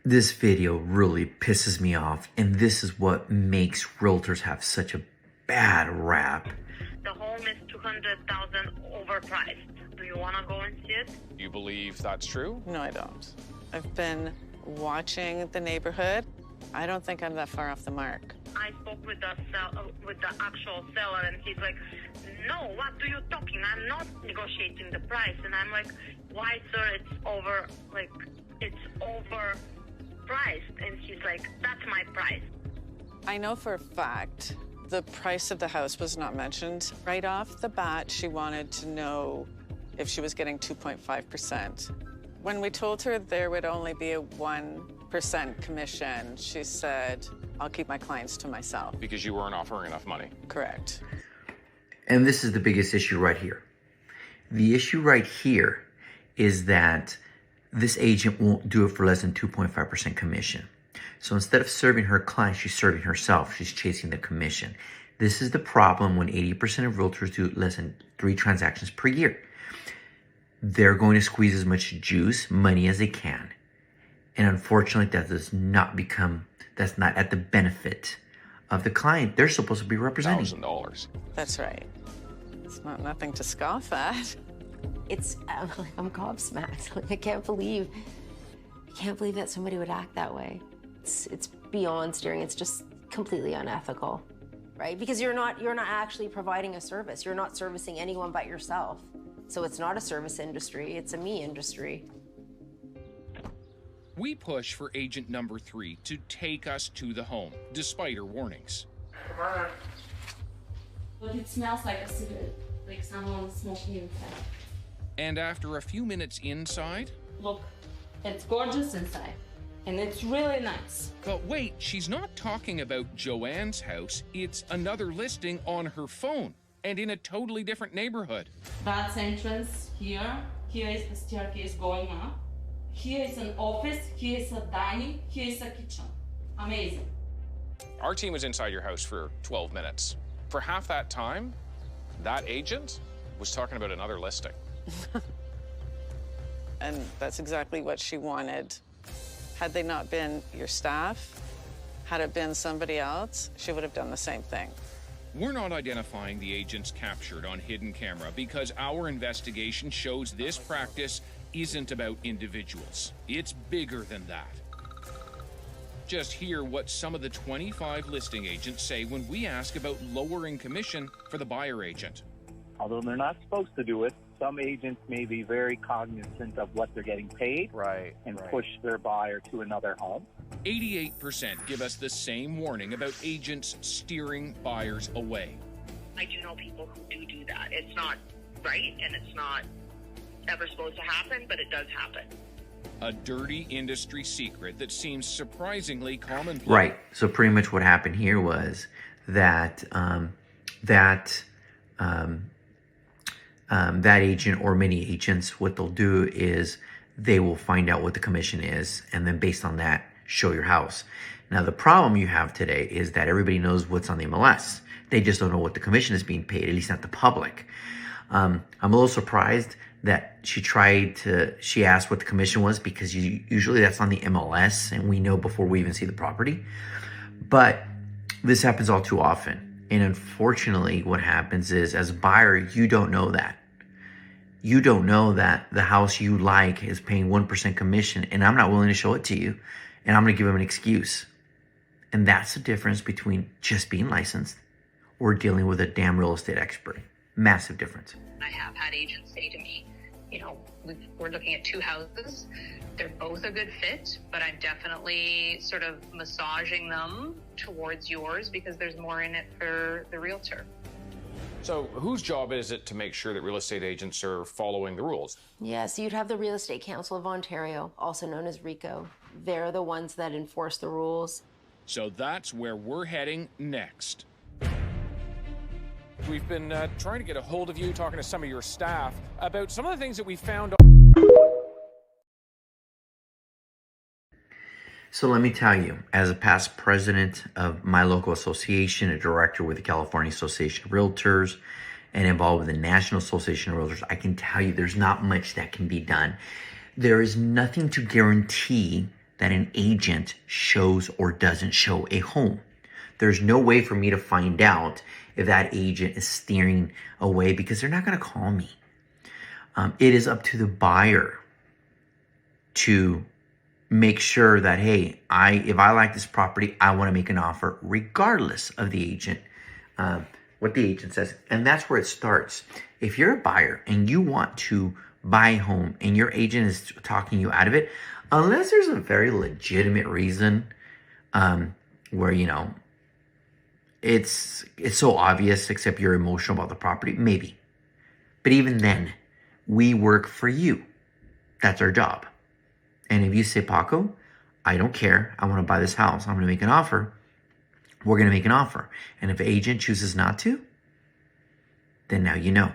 This video really pisses me off, and this is what makes realtors have such a bad rap. The home is $200,000 overpriced. Do you want to go and see it? You believe that's true? No, I don't. I've been watching the neighborhood. I don't think I'm that far off the mark. I spoke with the actual seller, and he's like, "No, what are you talking? I'm not negotiating the price." And I'm like, "Why, sir? It's overpriced." And he's like, "That's my price." I know for a fact the price of the house was not mentioned. Right off the bat, she wanted to know if she was getting 2.5%. When we told her there would only be a 1% commission, she said, "I'll keep my clients to myself." Because you weren't offering enough money. Correct. And this is the biggest issue right here. The issue right here is that this agent won't do it for less than 2.5% commission. So instead of serving her client, she's serving herself. She's chasing the commission. This is the problem when 80% of realtors do less than 3 transactions per year. They're going to squeeze as much juice, money as they can. And unfortunately, that's not at the benefit of the client they're supposed to be representing. $1,000. That's right. It's not nothing to scoff at. I'm gobsmacked. I can't believe that somebody would act that way. It's beyond steering. It's just completely unethical, right? Because you're not actually providing a service. You're not servicing anyone but yourself. So it's not a service industry. It's a me industry. We push for agent number 3 to take us to the home, despite her warnings. But it smells like a cigarette, like someone smoking inside. And after a few minutes inside... Look, it's gorgeous inside, and it's really nice. But wait, she's not talking about Joanne's house. It's another listing on her phone, and in a totally different neighborhood. That's entrance here. Here is the staircase going up. Here is an office. Here is a dining. Here is a kitchen. Amazing. Our team was inside your house for 12 minutes. For half that time, that agent was talking about another listing. And that's exactly what she wanted. Had they not been your staff, had it been somebody else, she would have done the same thing. We're not identifying the agents captured on hidden camera because our investigation shows this practice isn't about individuals. It's bigger than that. Just hear what some of the 25 listing agents say when we ask about lowering commission for the buyer agent. Although they're not supposed to do it, some agents may be very cognizant of what they're getting paid and push their buyer to another home. 88% give us the same warning about agents steering buyers away. I do know people who do that. It's not right, and it's not ever supposed to happen, but it does happen. A dirty industry secret that seems surprisingly commonplace. Right. So pretty much what happened here was that that agent or many agents, what they'll do is they will find out what the commission is, and then based on that, show your house. Now, the problem you have today is that everybody knows what's on the MLS. They just don't know what the commission is being paid, at least not the public. I'm a little surprised that she asked what the commission was, because usually that's on the MLS and we know before we even see the property. But this happens all too often. And unfortunately, what happens is, as a buyer, you don't know that. You don't know that the house you like is paying 1% commission, and I'm not willing to show it to you, and I'm going to give them an excuse. And that's the difference between just being licensed or dealing with a damn real estate expert. Massive difference. I have had agents say to me, we're looking at 2 houses. They're both a good fit, but I'm definitely sort of massaging them towards yours because there's more in it for the realtor. So whose job is it to make sure that real estate agents are following the rules? Yes, you'd have the Real Estate Council of Ontario, also known as RECO. They're the ones that enforce the rules. So that's where we're heading next. We've been trying to get a hold of you, talking to some of your staff about some of the things that we found. So let me tell you, as a past president of my local association, a director with the California Association of Realtors, and involved with the National Association of Realtors, I can tell you there's not much that can be done. There is nothing to guarantee that an agent shows or doesn't show a home. There's no way for me to find out if that agent is steering away because they're not going to call me. It is up to the buyer to make sure that, hey, if I like this property, I want to make an offer regardless of the agent, what the agent says. And that's where it starts. If you're a buyer and you want to buy a home and your agent is talking you out of it, unless there's a very legitimate reason where, it's so obvious, except you're emotional about the property, maybe. But even then, we work for you. That's our job. And if you say, Paco, I don't care, I want to buy this house, I'm going to make an offer, we're going to make an offer. And if the agent chooses not to, then now you know.